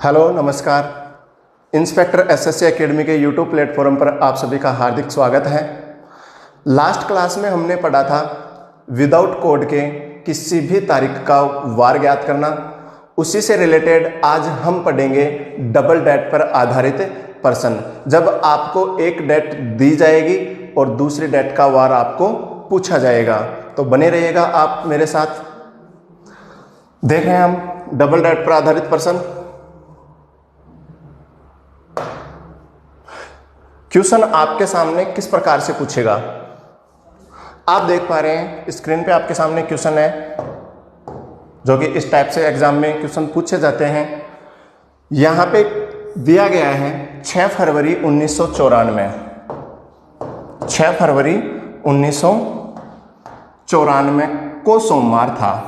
Hello नमस्कार। Inspector SSC academy के YouTube platform पर आप सभी का हार्दिक स्वागत है। लास्ट क्लास में हमने पढ़ा था विदाउट कोड के किसी भी तारीख का वार ज्ञात करना। उसी से रिलेटेड आज हम पढ़ेंगे डबल डेट पर आधारित प्रश्न। जब आपको एक डेट दी जाएगी और दूसरी डेट का वार आपको पूछा जाएगा, तो बने रहिएगा आप मेरे साथ। देख रहे हैं हम डबल डेट पर आधारित प्रश्न। क्वेश्चन आपके सामने किस प्रकार से पूछेगा, आप देख पा रहे हैं स्क्रीन पे आपके सामने क्वेश्चन है, जो कि इस टाइप से एग्जाम में क्वेश्चन पूछे जाते हैं। यहां पे दिया गया है 6 फरवरी 1994, 6 फरवरी 1994 को सोमवार था।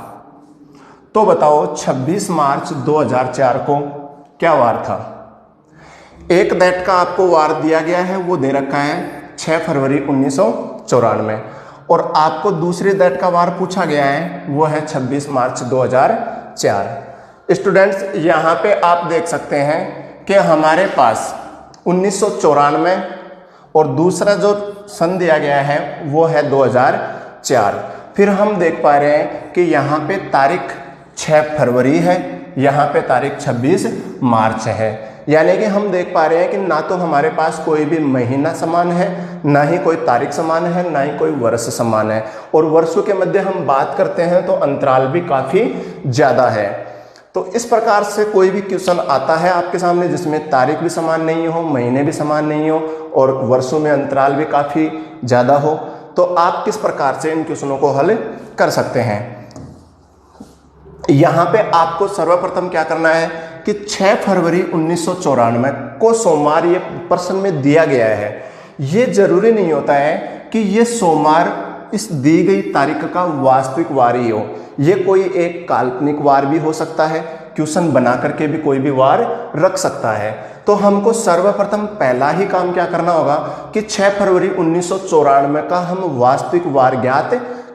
तो बताओ 26 मार्च 2004 को क्या वार था। एक डेट का आपको वार दिया गया है, वो दे रखा है 6 फरवरी 1994, और आपको दूसरी डेट का वार पूछा गया है, वो है 26 मार्च 2004। स्टूडेंट्स, यहाँ पे आप देख सकते हैं कि हमारे पास 1994 और दूसरा जो सन दिया गया है वो है 2004। फिर हम देख पा रहे हैं कि यहाँ पे तारीख 6 फरवरी है, यहाँ पे तारीख 26 मार्च है। यानी कि हम देख पा रहे हैं कि ना तो हमारे पास कोई भी महीना समान है, ना ही कोई तारीख समान है, ना ही कोई वर्ष समान है। और वर्षों के मध्य हम बात करते हैं तो अंतराल भी काफ़ी ज़्यादा है। तो इस प्रकार से कोई भी क्वेश्चन आता है आपके सामने जिसमें तारीख भी समान नहीं हो, महीने भी समान नहीं हो और वर्षों में अंतराल भी काफ़ी ज़्यादा हो, तो आप किस प्रकार से इन क्वेश्चनों को हल कर सकते हैं। यहाँ पे आपको सर्वप्रथम क्या करना है कि 6 फरवरी 1994 को सोमवार ये प्रश्न में दिया गया है। ये जरूरी नहीं होता है कि ये सोमवार इस दी गई तारीख का वास्तविक वार ही हो, ये कोई एक काल्पनिक वार भी हो सकता है। क्वेश्चन बना करके भी कोई भी वार रख सकता है। तो हमको सर्वप्रथम पहला ही काम क्या करना होगा कि 6 फरवरी 1994 का हम वास्तविक वार ज्ञात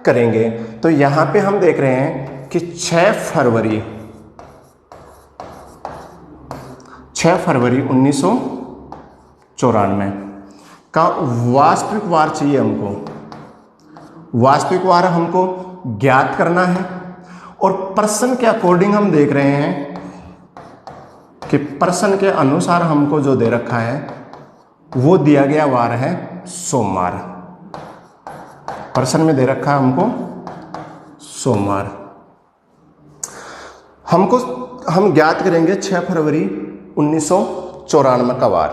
करेंगे। तो यहाँ पे हम देख रहे हैं कि 6 फरवरी 1994 का वास्तविक वार चाहिए हमको। वास्तविक वार हमको ज्ञात करना है और प्रश्न के अकॉर्डिंग हम देख रहे हैं कि प्रश्न के अनुसार हमको जो दे रखा है वो दिया गया वार है सोमवार। प्रश्न में दे रखा है हमको सोमवार। हम ज्ञात करेंगे 6 फरवरी 1994 का वार।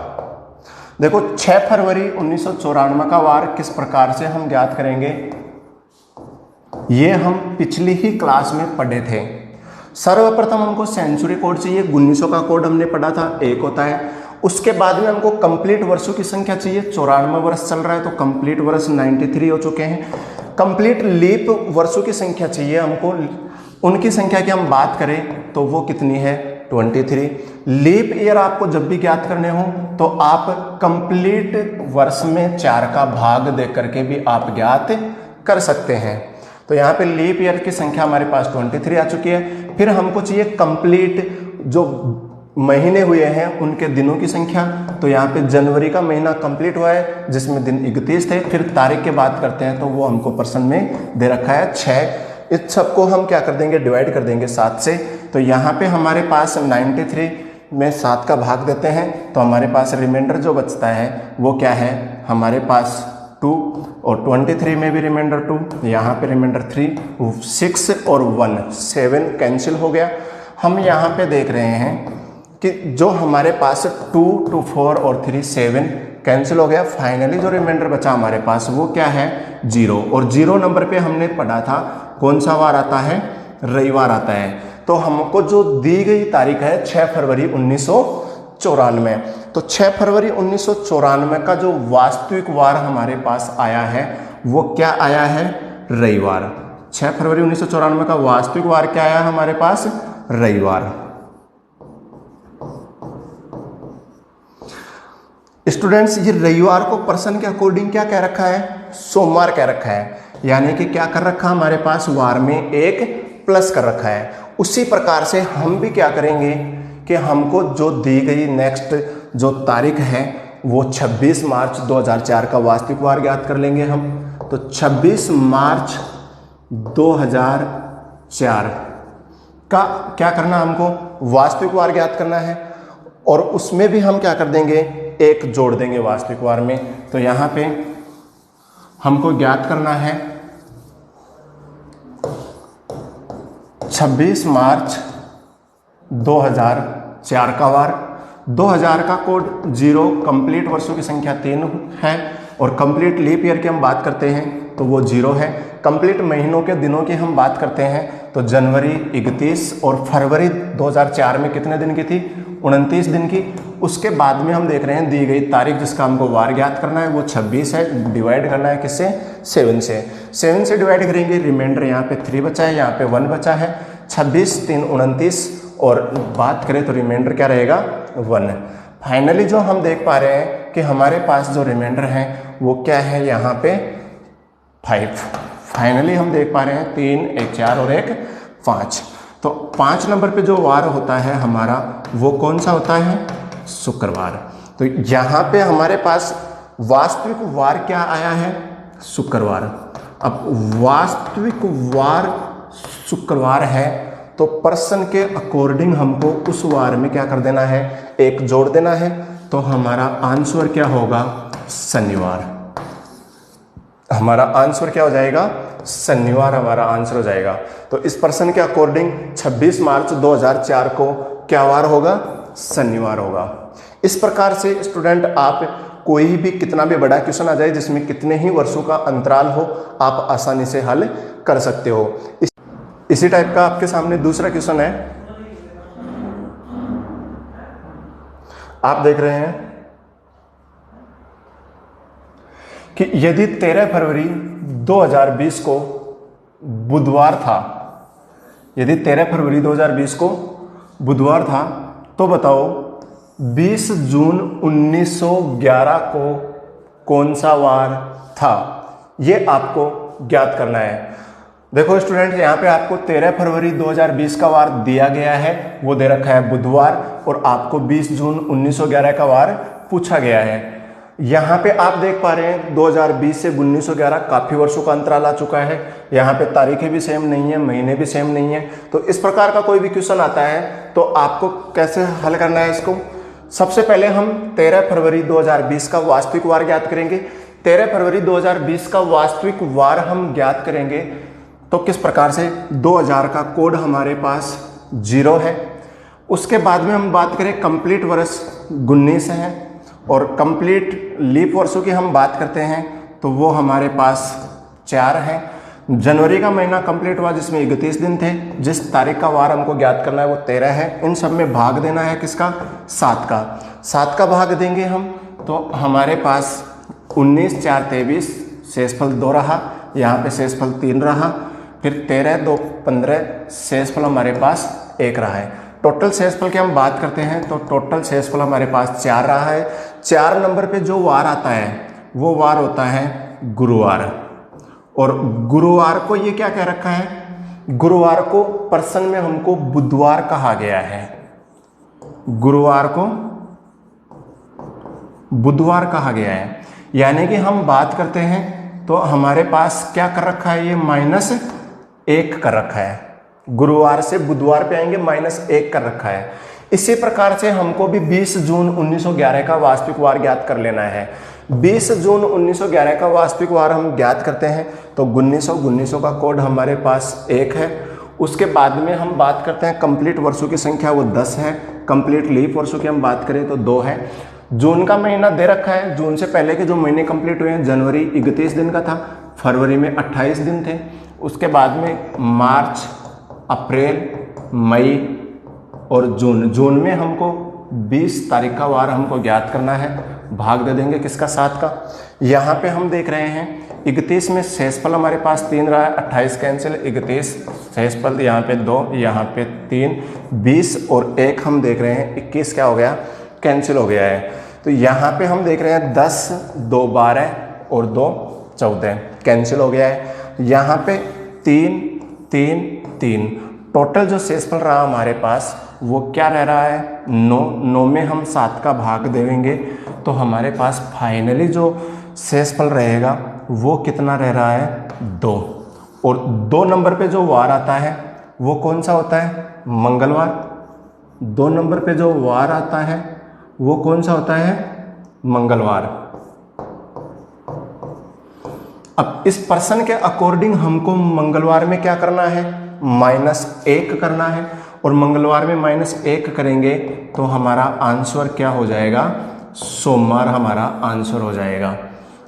देखो 6 फरवरी 1994 का वार किस प्रकार से हम ज्ञात करेंगे, ये हम पिछली ही क्लास में पढ़े थे। सर्वप्रथम हमको सेंचुरी कोड चाहिए। 1900 का कोड हमने पढ़ा था, 1 होता है। उसके बाद में हमको कंप्लीट वर्षों की संख्या चाहिए। 94 वर्ष चल रहा है तो कंप्लीट वर्ष 93 हो चुके हैं। कंप्लीट लीप वर्षों की संख्या चाहिए हमको। उनकी संख्या की हम बात करें तो वो कितनी है, 23। लीप ईयर आपको जब भी ज्ञात करने हो तो आप कंप्लीट वर्ष में 4 का भाग दे करके भी आप ज्ञात कर सकते हैं। तो यहाँ पे लीप ईयर की संख्या हमारे पास 23 आ चुकी है। फिर हमको चाहिए कंप्लीट जो महीने हुए हैं उनके दिनों की संख्या। तो यहाँ पे जनवरी का महीना कंप्लीट हुआ है जिसमें दिन 31 थे। फिर तारीख की बात करते हैं तो वो हमको प्रश्न में दे रखा है 6। इस सबको हम क्या कर देंगे, डिवाइड कर देंगे 7 से। तो यहाँ पे हमारे पास 93 में 7 का भाग देते हैं तो हमारे पास रिमाइंडर जो बचता है वो क्या है, हमारे पास 2, और 23 में भी रिमाइंडर 2, यहाँ पे रिमाइंडर 3, 6 और 1, 7 कैंसिल हो गया। हम यहाँ पे देख रहे हैं कि जो हमारे पास 2, 2, 4 और 3, 7 कैंसिल हो गया। फाइनली जो रिमाइंडर बचा हमारे पास वो क्या है, 0। और 0 नंबर पे हमने पढ़ा था कौन सा वार आता है, रविवार आता है। तो हमको जो दी गई तारीख है 6 फरवरी 1994। तो 6 फरवरी 1994 का जो वास्तविक वार हमारे पास आया है वो क्या आया है, रविवार। 6 फरवरी 1994 का वास्तविक वार क्या आया हमारे पास, रविवार। स्टूडेंट्स, ये रविवार को प्रश्न के अकॉर्डिंग क्या कह रखा है, सोमवार कह रखा है। यानी कि क्या कर रखा हमारे पास, वार में 1 प्लस कर रखा है। उसी प्रकार से हम भी क्या करेंगे कि हमको जो दी गई नेक्स्ट जो तारीख है वो 26 मार्च 2004 का वास्तविक वार ज्ञात कर लेंगे हम। तो 26 मार्च 2004 का क्या करना, हमको वास्तविक वार ज्ञात करना है और उसमें भी हम क्या कर देंगे, एक जोड़ देंगे वास्तविक वार में। तो यहाँ पे हमको ज्ञात करना है 26 मार्च 2004 का वार। 2000 का कोड 0, कंप्लीट वर्षों की संख्या 3 है और कंप्लीट लीप ईयर की हम बात करते हैं तो वो 0 है। कंप्लीट महीनों के दिनों की हम बात करते हैं तो जनवरी 31 और फरवरी 2004 में कितने दिन की थी, 29 दिन की। उसके बाद में हम देख रहे हैं दी गई तारीख जिसका हमको वार ज्ञात करना है वो 26 है। डिवाइड करना है किससे, 7 से। 7 से डिवाइड करेंगे, रिमाइंडर यहाँ पे 3 बचा है, यहाँ पे 1 बचा है। 26 3 29 और बात करें तो रिमाइंडर क्या रहेगा, 1। फाइनली जो हम देख पा रहे हैं कि हमारे पास जो रिमाइंडर है वो क्या है, यहाँ पे 5। फाइनली हम देख पा रहे हैं 3, एक 4 और एक 5। तो 5 नंबर पे जो वार होता है हमारा वो कौन सा होता है, शुक्रवार। तो यहाँ पे हमारे पास वास्तविक वार क्या आया है, शुक्रवार। अब वास्तविक वार शुक्रवार है तो पर्सन के अकॉर्डिंग हमको उस वार में क्या कर देना है, एक जोड़ देना है। तो हमारा आंसर क्या होगा, शनिवार। हमारा आंसर क्या हो जाएगा, शनिवार हमारा आंसर हो जाएगा। तो इस पर्सन के अकॉर्डिंग 26 मार्च 2004 को क्या वार होगा, शनिवार होगा। इस प्रकार से स्टूडेंट आप कोई भी कितना भी बड़ा क्वेश्चन आ जाए जिसमें कितने ही वर्षों का अंतराल हो, आप आसानी से हल कर सकते हो। इसी टाइप का आपके सामने दूसरा क्वेश्चन है, आप देख रहे हैं कि यदि 13 फरवरी 2020 को बुधवार था, यदि 13 फरवरी 2020 को बुधवार था तो बताओ 20 जून 1911 को कौन सा वार था, ये आपको ज्ञात करना है। देखो स्टूडेंट, यहाँ पे आपको 13 फरवरी 2020 का वार दिया गया है, वो दे रखा है बुधवार, और आपको 20 जून 1911 का वार पूछा गया है। यहाँ पे आप देख पा रहे हैं 2020 से 1911 काफ़ी वर्षों का अंतराल आ चुका है। यहाँ पे तारीखें भी सेम नहीं है, महीने भी सेम नहीं है। तो इस प्रकार का कोई भी क्वेश्चन आता है तो आपको कैसे हल करना है इसको। सबसे पहले हम 13 फरवरी 2020 का वास्तविक वार ज्ञात करेंगे। 13 फरवरी 2020 का वास्तविक वार हम ज्ञात करेंगे तो किस प्रकार से, 2000 का कोड हमारे पास 0 है। उसके बाद में हम बात करें कंप्लीट वर्ष 19 है और कंप्लीट लीप वर्षों की हम बात करते हैं तो वो हमारे पास 4 है। जनवरी का महीना कंप्लीट हुआ जिसमें 31 दिन थे। जिस तारीख का वार हमको ज्ञात करना है वो 13 है। इन सब में भाग देना है किसका, 7 का। 7 का भाग देंगे हम तो हमारे पास 19 4 23, शेषफल 2 रहा, यहाँ पे शेषफल 3 रहा, फिर 13 2 15, शेषफल हमारे पास 1 रहा है। टोटल शेषफल की हम बात करते हैं तो टोटल शेषफल हमारे पास 4 रहा है। 4 नंबर पे जो वार आता है वो वार होता है गुरुवार। और गुरुवार को ये क्या कह रखा है, गुरुवार को पर्सन में हमको बुधवार कहा गया है। गुरुवार को बुधवार कहा गया है, यानी कि हम बात करते हैं तो हमारे पास क्या कर रखा है, ये -1 कर रखा है। गुरुवार से बुधवार पे आएंगे, -1 कर रखा है। इसी प्रकार से हमको भी 20 जून 1911 का वास्तविक वार ज्ञात कर लेना है। 20 जून 1911 का वास्तविक वार हम ज्ञात करते हैं तो 1900 का कोड हमारे पास 1 है। उसके बाद में हम बात करते हैं कंप्लीट वर्षों की संख्या, वो 10 है। कंप्लीट लीप वर्षों की हम बात करें तो 2 है। जून का महीना दे रखा है। जून से पहले के जो महीने कंप्लीट हुए हैं, जनवरी 31 दिन का था, फरवरी में 28 दिन थे। उसके बाद में मार्च, अप्रैल, मई और जून। जून में हमको 20 तारीख का वार हमको ज्ञात करना है, भाग दे देंगे किसका, 7 का। यहाँ पे हम देख रहे हैं 31 में शेषफल हमारे पास 3 रहा है, 28 कैंसिल, 31 शेषफल यहाँ पे 2, यहाँ पे 3, 20 और 1 हम देख रहे हैं 21 क्या हो गया, कैंसिल हो गया है। तो यहाँ पे हम देख रहे हैं 10, 2 12 और 2 14 कैंसिल हो गया है। यहाँ पे 3 3 3 टोटल जो शेषफल रहा हमारे पास वो क्या रह रहा है 9। 9 में हम 7 का भाग देंगे तो हमारे पास फाइनली जो शेषफल रहेगा वो कितना रह रहा है 2। और 2 नंबर पे जो वार आता है वो कौन सा होता है मंगलवार। 2 नंबर पे जो वार आता है वो कौन सा होता है मंगलवार। अब इस पर्सन के अकॉर्डिंग हमको मंगलवार में क्या करना है -1 करना है, और मंगलवार में -1 करेंगे तो हमारा आंसर क्या हो जाएगा सोमवार हमारा आंसर हो जाएगा।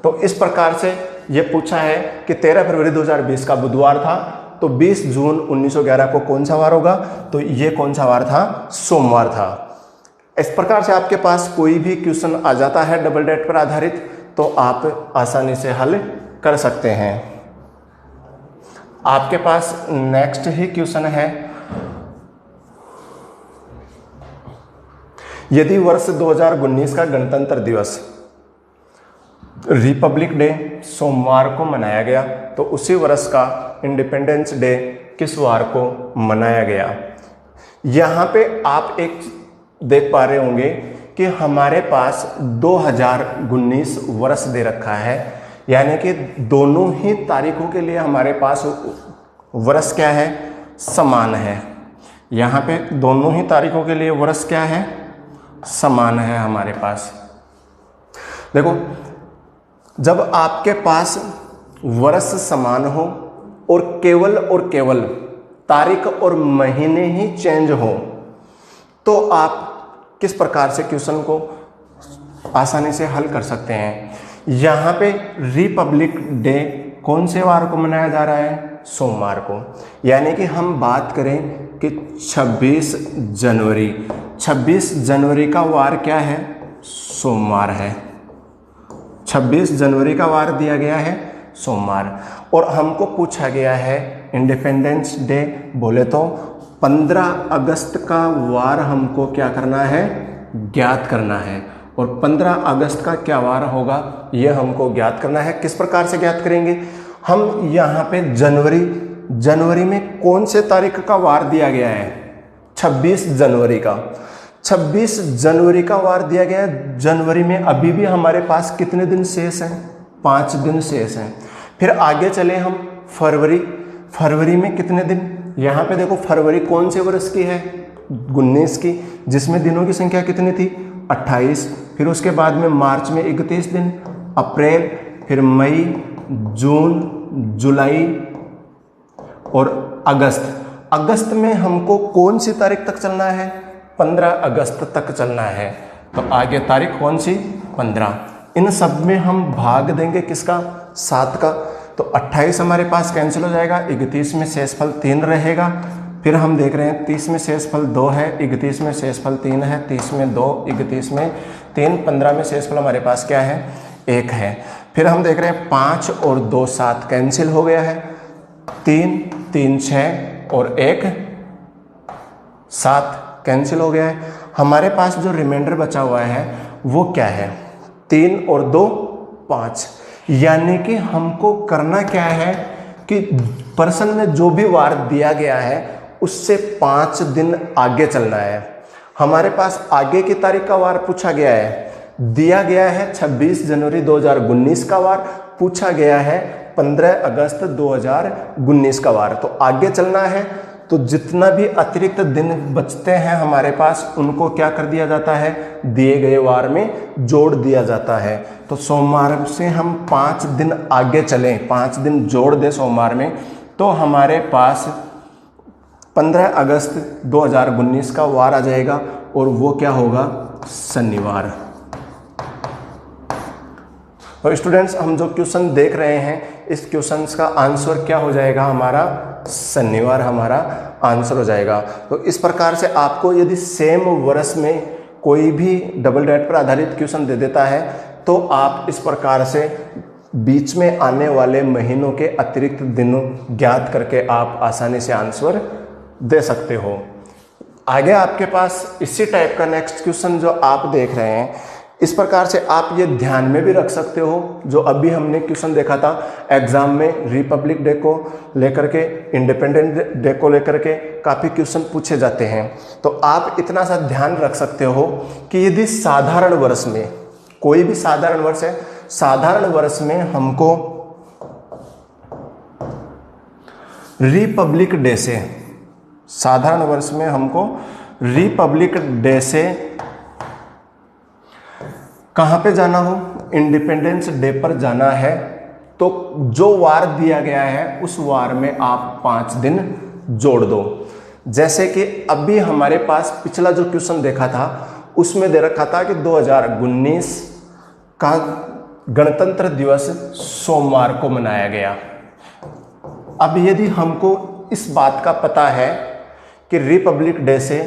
तो इस प्रकार से ये पूछा है कि 13 फरवरी 2020 का बुधवार था, तो 20 जून 1911 को कौन सा वार होगा, तो ये कौन सा वार था सोमवार था। इस प्रकार से आपके पास कोई भी क्वेश्चन आ जाता है डबल डेट पर आधारित तो आप आसानी से हल कर सकते हैं। आपके पास नेक्स्ट ही क्वेश्चन है, यदि वर्ष 2019 का गणतंत्र दिवस रिपब्लिक डे सोमवार को मनाया गया तो उसी वर्ष का इंडिपेंडेंस डे किस वार को मनाया गया। यहाँ पे आप एक देख पा रहे होंगे कि हमारे पास 2019 वर्ष दे रखा है, यानी कि दोनों ही तारीखों के लिए हमारे पास वर्ष क्या है समान है। यहाँ पे दोनों ही तारीखों के लिए वर्ष क्या है समान है हमारे पास। देखो जब आपके पास वर्ष समान हो और केवल तारीख और महीने ही चेंज हो तो आप किस प्रकार से क्वेश्चन को आसानी से हल कर सकते हैं। यहाँ पे रिपब्लिक डे कौन से वार को मनाया जा रहा है सोमवार को, यानी कि हम बात करें कि 26 जनवरी का वार क्या है सोमवार है। 26 जनवरी का वार दिया गया है सोमवार, और हमको पूछा गया है इंडिपेंडेंस डे बोले तो 15 अगस्त का वार हमको क्या करना है ज्ञात करना है, और 15 अगस्त का क्या वार होगा यह हमको ज्ञात करना है। किस प्रकार से ज्ञात करेंगे हम, यहाँ पे जनवरी में कौन से तारीख का वार दिया गया है 26 जनवरी का। 26 जनवरी का वार दिया गया है। जनवरी में अभी भी हमारे पास कितने दिन शेष हैं 5 दिन शेष हैं। फिर आगे चले हम फरवरी में कितने दिन, यहाँ पे देखो फरवरी कौन से वर्ष की है 19 की, जिसमें दिनों की संख्या कितनी थी 28। फिर उसके बाद में मार्च में 31 दिन, अप्रैल, फिर मई, जून, जुलाई और अगस्त में हमको कौन सी तारीख तक चलना है 15 अगस्त तक चलना है। तो आगे तारीख कौन सी 15। इन सब में हम भाग देंगे किसका 7 का, तो 28 हमारे पास कैंसिल हो जाएगा। 31 में शेषफल 3 रहेगा। फिर हम देख रहे हैं 30 में शेषफल 2 है, 31 में शेषफल 3 है, 30 में 2, 31 में 3, 15 में शेषफल हमारे पास क्या है 1 है। फिर हम देख रहे हैं 5 और 2 7 कैंसिल हो गया है, 3 3 6 और 1 7 कैंसिल हो गया है। हमारे पास जो रिमाइंडर बचा हुआ है वो क्या है 3 और 2 5, यानी कि हमको करना क्या है कि पर्सन में जो भी वार दिया गया है उससे 5 दिन आगे चलना है। हमारे पास आगे की तारीख का वार पूछा गया है, दिया गया है 26 जनवरी 2019 का वार, पूछा गया है 15 अगस्त 2019 का वार। तो आगे चलना है तो जितना भी अतिरिक्त दिन बचते हैं हमारे पास उनको क्या कर दिया जाता है दिए गए वार में जोड़ दिया जाता है। तो सोमवार से हम 5 दिन आगे चलें, 5 दिन जोड़ दें सोमवार में, तो हमारे पास 15 अगस्त 2019 का वार आ जाएगा और वो क्या होगा शनिवार। तो स्टूडेंट्स हम जो क्वेश्चन देख रहे हैं इस क्वेश्चन का आंसर क्या हो जाएगा हमारा शनिवार हमारा आंसर हो जाएगा। तो इस प्रकार से आपको यदि सेम वर्ष में कोई भी डबल डेट पर आधारित क्वेश्चन दे देता है तो आप इस प्रकार से बीच में आने वाले महीनों के अतिरिक्त दिनों ज्ञात करके आप आसानी से आंसर दे सकते हो। आगे आपके पास इसी टाइप का नेक्स्ट क्वेश्चन जो आप देख रहे हैं इस प्रकार से आप ये ध्यान में भी रख सकते हो, जो अभी हमने क्वेश्चन देखा था एग्जाम में, रिपब्लिक डे को लेकर के, इंडिपेंडेंस डे को लेकर के काफ़ी क्वेश्चन पूछे जाते हैं। तो आप इतना सा ध्यान रख सकते हो कि यदि साधारण वर्ष में, कोई भी साधारण वर्ष है, साधारण वर्ष में हमको रिपब्लिक डे से, साधारण वर्ष में हमको रिपब्लिक डे से कहाँ पे जाना हो, इंडिपेंडेंस डे पर जाना है, तो जो वार दिया गया है उस वार में आप 5 दिन जोड़ दो। जैसे कि अभी हमारे पास पिछला जो क्वेश्चन देखा था उसमें दे रखा था कि 2019 का गणतंत्र दिवस सोमवार को मनाया गया। अब यदि हमको इस बात का पता है कि रिपब्लिक डे से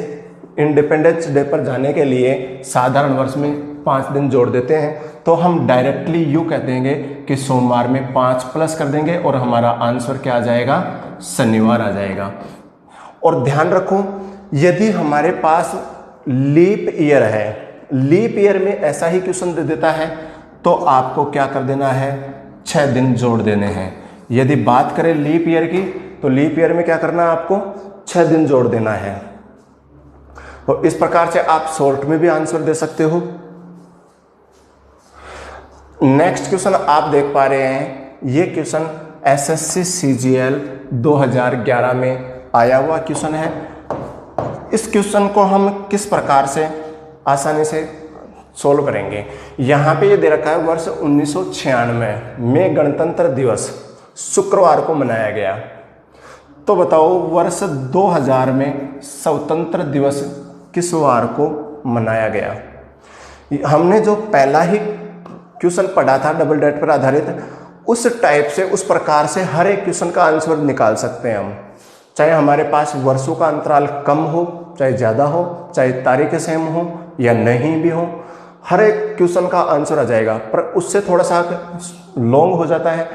इंडिपेंडेंस डे पर जाने के लिए साधारण वर्ष में 5 दिन जोड़ देते हैं, तो हम डायरेक्टली यूँ कह देंगे कि सोमवार में 5 प्लस कर देंगे और हमारा आंसर क्या आ जाएगा, शनिवार आ जाएगा। और ध्यान रखो, यदि हमारे पास लीप ईयर है, लीप ईयर में ऐसा ही क्वेश्चन दे देता है, तो आपको क्या कर देना है, 6 दिन जोड़ देने हैं। यदि बात करें लीप ईयर की, तो लीप ईयर में क्या करना है, आपको 6 दिन जोड़ देना है। तो इस प्रकार से आप शॉर्ट में भी आंसर दे सकते हो। नेक्स्ट क्वेश्चन आप देख पा रहे हैं, ये क्वेश्चन एसएससी सीजीएल 2011 में आया हुआ क्वेश्चन है। इस क्वेश्चन को हम किस प्रकार से आसानी से सोल्व करेंगे। यहाँ पे ये दे रखा है वर्ष 1996 में गणतंत्र दिवस शुक्रवार को मनाया गया। तो बताओ वर्ष 2000 में स्वतंत्र दिवस किस वार को मनाया गया। हमने जो पहला ही क्वेश्चन पढ़ा था डबल डेट पर आधारित, उस टाइप से, उस प्रकार से हर एक क्वेश्चन का आंसर निकाल सकते हैं हम। चाहे हमारे पास वर्षों का अंतराल कम हो, चाहे ज़्यादा हो, चाहे तारीखें सेम हो या नहीं भी हो, हर एक क्वेश्चन का आंसर आ जाएगा। पर उससे थोड़ा सा लॉन्ग हो जाता है।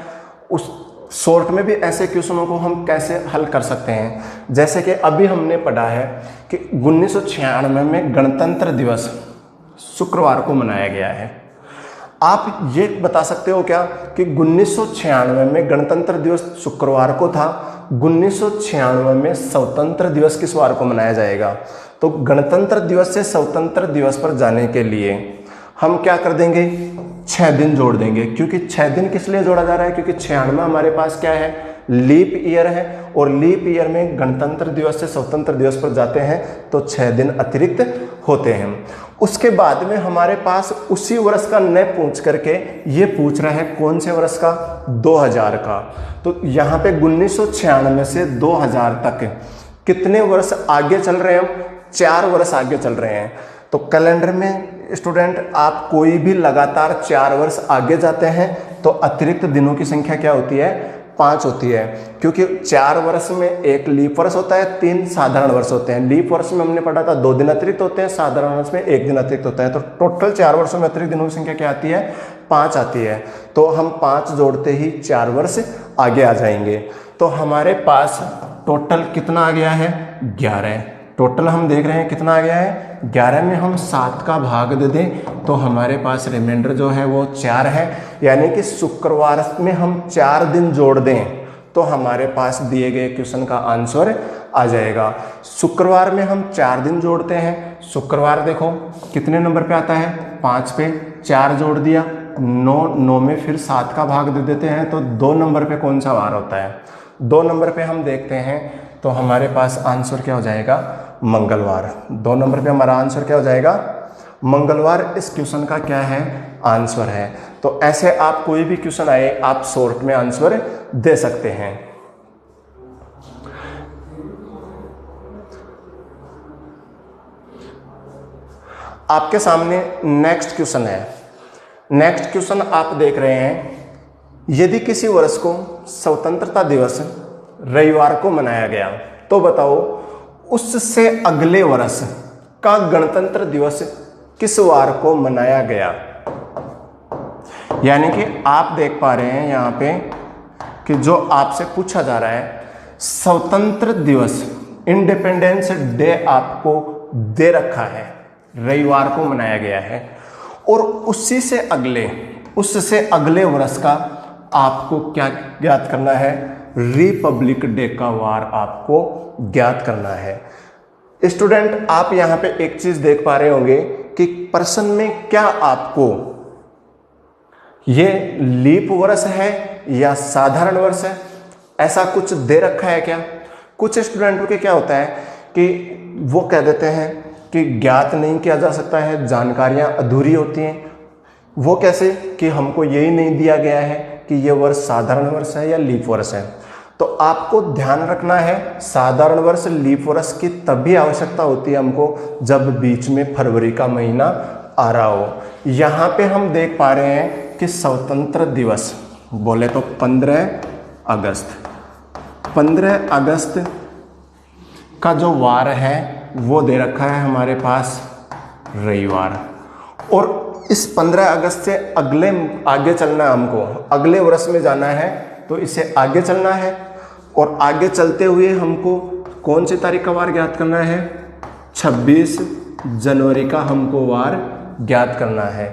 उस शॉर्ट में भी ऐसे क्वेश्चनों को हम कैसे हल कर सकते हैं, जैसे कि अभी हमने पढ़ा है कि 1996 में गणतंत्र दिवस शुक्रवार को मनाया गया है। आप ये बता सकते हो क्या कि 1996 में गणतंत्र दिवस शुक्रवार को था, 1996 में स्वतंत्र दिवस किस वार को मनाया जाएगा। तो गणतंत्र दिवस से स्वतंत्र दिवस पर जाने के लिए हम क्या कर देंगे, 6 दिन जोड़ देंगे। क्योंकि 6 दिन किस लिए जोड़ा जा रहा है, क्योंकि 96 हमारे पास क्या है, लीप ईयर है, और लीप ईयर में गणतंत्र दिवस से स्वतंत्र दिवस पर जाते हैं तो 6 दिन अतिरिक्त होते हैं। उसके बाद में हमारे पास उसी वर्ष का न पूछ करके ये पूछ रहा है कौन से वर्ष का, 2000 का। तो यहाँ पे 1996 से 2000 तक कितने वर्ष आगे चल रहे हैं हम, 4 वर्ष आगे चल रहे हैं। तो कैलेंडर में स्टूडेंट आप कोई भी लगातार 4 वर्ष आगे जाते हैं तो अतिरिक्त दिनों की संख्या क्या होती है, 5 होती है। क्योंकि 4 वर्ष में एक लीप वर्ष होता है, 3 साधारण वर्ष होते हैं। लीप वर्ष में हमने पढ़ा था 2 दिन अतिरिक्त होते हैं, साधारण वर्ष में 1 दिन अतिरिक्त होता है। तो टोटल 4 वर्षों में अतिरिक्त दिनों की संख्या क्या आती है, 5 आती है। तो हम 5 जोड़ते ही 4 वर्ष आगे आ जाएंगे। तो हमारे पास टोटल कितना आ गया है, 11। टोटल हम देख रहे हैं कितना आ गया है, 11 में हम 7 का भाग दे दें तो हमारे पास रिमाइंडर जो है वो 4 है। यानी कि शुक्रवार में हम 4 दिन जोड़ दें तो हमारे पास दिए गए क्वेश्चन का आंसर आ जाएगा। शुक्रवार में हम 4 दिन जोड़ते हैं। शुक्रवार देखो कितने नंबर पे आता है, 5 पे, 4 जोड़ दिया, 9 में फिर 7 का भाग दे देते हैं तो 2 नंबर पे कौन सा वार होता है, 2 नंबर पे हम देखते हैं तो हमारे पास आंसर क्या हो जाएगा, मंगलवार। 2 नंबर पे हमारा आंसर क्या हो जाएगा, मंगलवार। इस क्वेश्चन का क्या है, आंसर है। तो ऐसे आप कोई भी क्वेश्चन आए आप शॉर्ट में आंसर दे सकते हैं। आपके सामने नेक्स्ट क्वेश्चन है। नेक्स्ट क्वेश्चन आप देख रहे हैं, यदि किसी वर्ष को स्वतंत्रता दिवस रविवार को मनाया गया तो बताओ उससे अगले वर्ष का गणतंत्र दिवस किस वार को मनाया गया। यानी कि आप देख पा रहे हैं यहाँ पे कि जो आपसे पूछा जा रहा है, स्वतंत्र दिवस इंडिपेंडेंस डे आपको दे रखा है, रविवार को मनाया गया है, और उससे अगले वर्ष का आपको क्या ज्ञात करना है, रिपब्लिक डे का वार आपको ज्ञात करना है। स्टूडेंट आप यहां पे एक चीज देख पा रहे होंगे कि प्रश्न में क्या आपको ये लीप वर्ष है या साधारण वर्ष है, ऐसा कुछ दे रखा है क्या। कुछ स्टूडेंटों के क्या होता है कि वो कह देते हैं कि ज्ञात नहीं किया जा सकता है, जानकारियां अधूरी होती हैं। वो कैसे कि हमको यही नहीं दिया गया है कि ये वर्ष साधारण वर्ष है या लीप वर्ष है। तो आपको ध्यान रखना है, साधारण वर्ष लीप वर्ष की तभी आवश्यकता होती है हमको जब बीच में फरवरी का महीना आ रहा हो। यहाँ पे हम देख पा रहे हैं कि स्वतंत्र दिवस बोले तो 15 अगस्त का जो वार है वो दे रखा है हमारे पास रविवार। और इस 15 अगस्त से आगे चलना है, हमको अगले वर्ष में जाना है, तो इसे आगे चलना है। और आगे चलते हुए हमको कौन सी तारीख का वार ज्ञात करना है, 26 जनवरी का हमको वार ज्ञात करना है।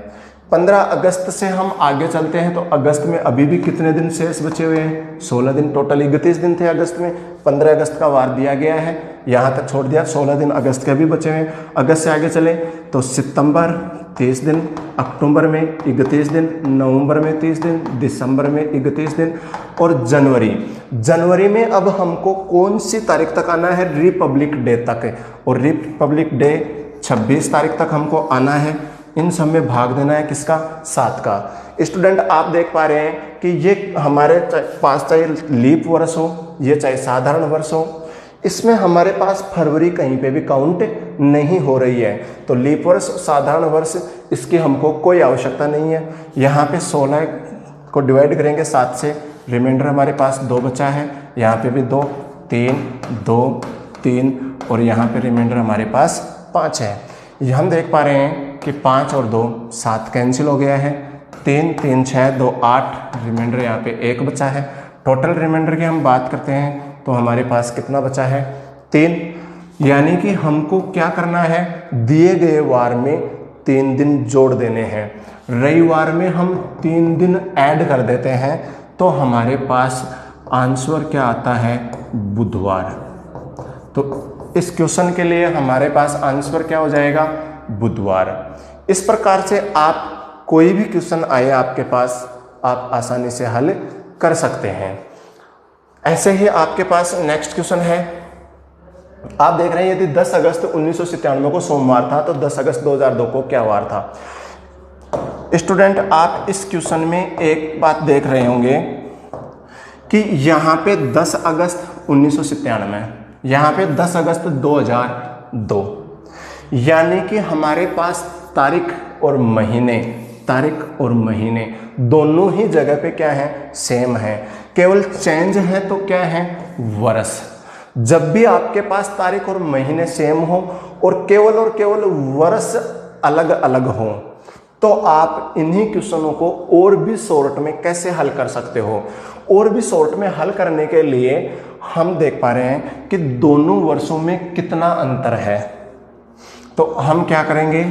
15 अगस्त से हम आगे चलते हैं तो अगस्त में अभी भी कितने दिन शेष बचे हुए हैं, 16 दिन, टोटल 31 दिन थे अगस्त में। 15 अगस्त का वार दिया गया है, यहाँ तक छोड़ दिया, 16 दिन अगस्त के भी बचे हुए हैं। अगस्त से आगे चले तो सितंबर 30 दिन, अक्टूबर में 31 दिन, नवंबर में 30 दिन, दिसंबर में 31 दिन और जनवरी में अब हमको कौन सी तारीख तक आना है, रिपब्लिक डे तक। और रिपब्लिक डे 26 तारीख तक हमको आना है। इन सब में भाग देना है किसका, 7 का। स्टूडेंट आप देख पा रहे हैं कि ये हमारे पास चाहे लीप वर्ष हो, ये चाहे साधारण वर्ष हो, इसमें हमारे पास फरवरी कहीं पे भी काउंट नहीं हो रही है। तो लीप वर्ष, साधारण वर्ष, इसकी हमको कोई आवश्यकता नहीं है। यहाँ पे 16 को डिवाइड करेंगे 7 से, रिमाइंडर हमारे पास 2 बचा है, यहाँ पे भी 2, 3 और यहाँ पे रिमाइंडर हमारे पास 5 है। ये हम देख पा रहे हैं कि 5 और 2 7 कैंसिल हो गया है, 3 6 2 8, रिमाइंडर यहाँ पे 1 बचा है। टोटल रिमाइंडर की हम बात करते हैं तो हमारे पास कितना बचा है, 3। यानी कि हमको क्या करना है, दिए गए वार में 3 दिन जोड़ देने हैं। रविवार में हम 3 दिन ऐड कर देते हैं तो हमारे पास आंसर क्या आता है, बुधवार। तो इस क्वेश्चन के लिए हमारे पास आंसर क्या हो जाएगा, बुधवार। इस प्रकार से आप कोई भी क्वेश्चन आए आपके पास, आप आसानी से हल कर सकते हैं। ऐसे ही आपके पास नेक्स्ट क्वेश्चन है, आप देख रहे हैं यदि 10 अगस्त 1997 को सोमवार था तो 10 अगस्त 2002 को क्या वार था। स्टूडेंट आप इस क्वेश्चन में एक बात देख रहे होंगे कि यहाँ पे 10 अगस्त 1997, यहाँ पे 10 अगस्त 2002, यानी कि हमारे पास तारीख और महीने दोनों ही जगह पे क्या है, सेम है। केवल चेंज है तो क्या है, वर्ष। जब भी आपके पास तारीख और महीने सेम हो और केवल वर्ष अलग अलग हो तो आप इन्हीं क्वेश्चनों को और भी शॉर्ट में कैसे हल कर सकते हो। और भी शॉर्ट में हल करने के लिए हम देख पा रहे हैं कि दोनों वर्षों में कितना अंतर है। तो हम क्या करेंगे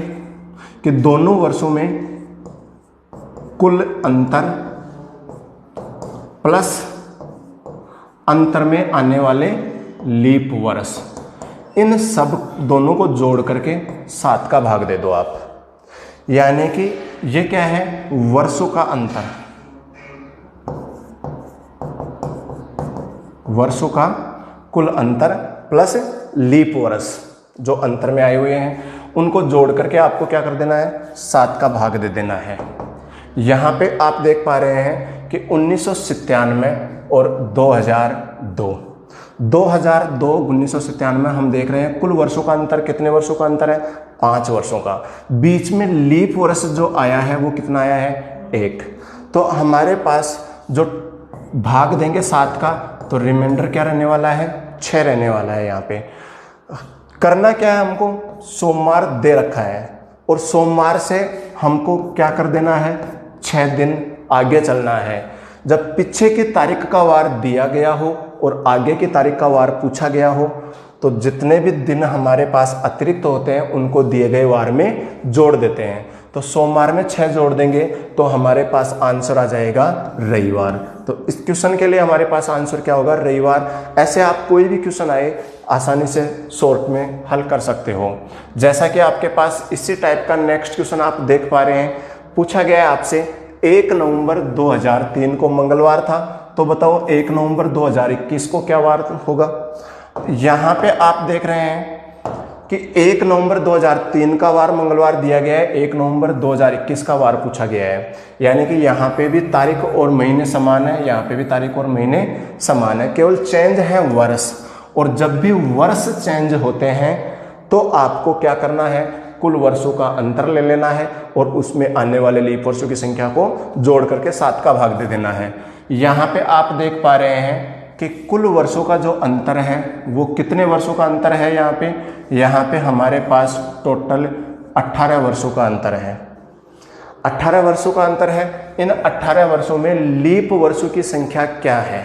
कि दोनों वर्षों में कुल अंतर प्लस अंतर में आने वाले लीप वर्ष, इन सब दोनों को जोड़ करके 7 का भाग दे दो आप। यानी कि ये क्या है, वर्षों का अंतर, वर्षों का कुल अंतर प्लस लीप वर्ष जो अंतर में आए हुए हैं, उनको जोड़ करके आपको क्या कर देना है, 7 का भाग दे देना है। यहाँ पे आप देख पा रहे हैं कि 1997 और 2002, 1997 हम देख रहे हैं कुल वर्षों का अंतर, कितने वर्षों का अंतर है, 5 वर्षों का। बीच में लीप वर्ष जो आया है वो कितना आया है, 1। तो हमारे पास जो भाग देंगे 7 का तो रिमाइंडर क्या रहने वाला है, 6 रहने वाला है। यहाँ पे करना क्या है, हमको सोमवार दे रखा है और सोमवार से हमको क्या कर देना है, 6 दिन आगे चलना है। जब पीछे की तारीख का वार दिया गया हो और आगे की तारीख का वार पूछा गया हो तो जितने भी दिन हमारे पास अतिरिक्त होते हैं उनको दिए गए वार में जोड़ देते हैं। तो सोमवार में 6 जोड़ देंगे तो हमारे पास आंसर आ जाएगा रविवार। तो इस क्वेश्चन के लिए हमारे पास आंसर क्या होगा, रविवार। ऐसे आप कोई भी क्वेश्चन आए आसानी से शॉर्ट में हल कर सकते हो। जैसा कि आपके पास इसी टाइप का नेक्स्ट क्वेश्चन आप देख पा रहे हैं, पूछा गया है आपसे 1 नवंबर 2003 को मंगलवार था, तो बताओ 1 नवंबर 2021 को क्या वार होगा। यहाँ पे आप देख रहे हैं कि 1 नवंबर 2003 का वार मंगलवार दिया गया है, 1 नवंबर 2021 का वार पूछा गया है, यानी कि यहाँ पे भी तारीख और महीने समान है, यहाँ पे भी तारीख और महीने समान है, केवल चेंज है वर्ष। और जब भी वर्ष चेंज होते हैं तो आपको क्या करना है, कुल वर्षों का अंतर ले लेना है और उसमें आने वाले लीप वर्षों की संख्या को जोड़ करके 7 का भाग दे देना है। यहाँ पे आप देख पा रहे हैं कि कुल वर्षों का जो अंतर है वो कितने वर्षों का अंतर है। यहाँ पे हमारे पास टोटल 18 वर्षों का अंतर है, 18 वर्षों का अंतर है। इन 18 वर्षों में लीप वर्षों की संख्या क्या है।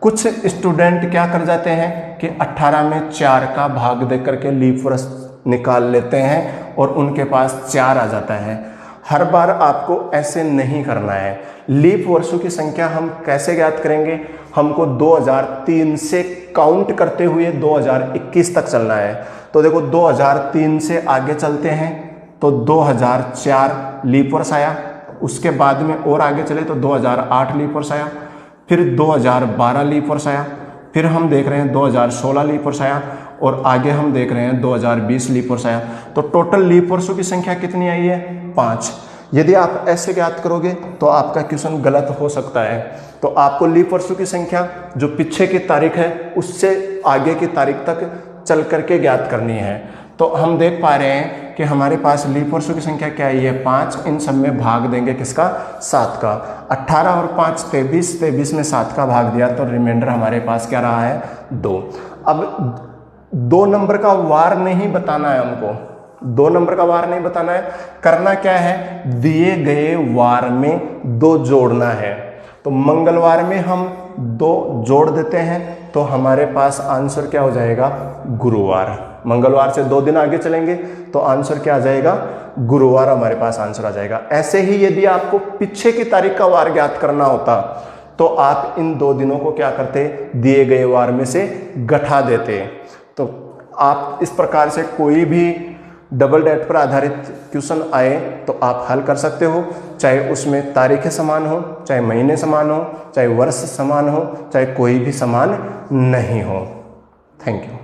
कुछ स्टूडेंट क्या कर जाते हैं कि 18 में 4 का भाग दे करके लीप वर्ष निकाल लेते हैं और उनके पास 4 आ जाता है। हर बार आपको ऐसे नहीं करना है। लीप वर्षों की संख्या हम कैसे ज्ञात करेंगे, हमको 2003 से काउंट करते हुए 2021 तक चलना है। तो देखो 2003 से आगे चलते हैं तो 2004 लीप वर्ष आया, उसके बाद में और आगे चले तो 2008 लीप वर्ष आया, फिर 2012 लीप वर्ष आया, फिर हम देख रहे हैं 2016 लीप वर्ष आया और आगे हम देख रहे हैं 2020 लीप वर्ष आया। तो टोटल लीप वर्षों की संख्या कितनी आई है, 5। यदि आप ऐसे ज्ञात करोगे तो आपका क्वेश्चन गलत हो सकता है। तो आपको लीप वर्षों की संख्या जो पीछे की तारीख है उससे आगे की तारीख तक चल करके ज्ञात करनी है। तो हम देख पा रहे हैं कि हमारे पास लीप वर्षों की संख्या क्या है, 5। इन सब में भाग देंगे किसका, 7 का। 18 और 5 23, 23 में 7 का भाग दिया तो रिमाइंडर हमारे पास क्या रहा है, 2। अब 2 नंबर का वार नहीं बताना है हमको, 2 नंबर का वार नहीं बताना है। करना क्या है, दिए गए वार में 2 जोड़ना है। तो मंगलवार में हम 2 जोड़ देते हैं तो हमारे पास आंसर क्या हो जाएगा, गुरुवार। मंगलवार से 2 दिन आगे चलेंगे तो आंसर क्या आ जाएगा, गुरुवार हमारे पास आंसर आ जाएगा। ऐसे ही यदि आपको पीछे की तारीख का वार ज्ञात करना होता तो आप इन 2 दिनों को क्या करते, दिए गए वार में से घटा देते। तो आप इस प्रकार से कोई भी डबल डेट पर आधारित क्वेश्चन आए तो आप हल कर सकते हो, चाहे उसमें तारीखें समान हो, चाहे महीने समान हो, चाहे वर्ष समान हो, चाहे कोई भी समान नहीं हो। Thank you.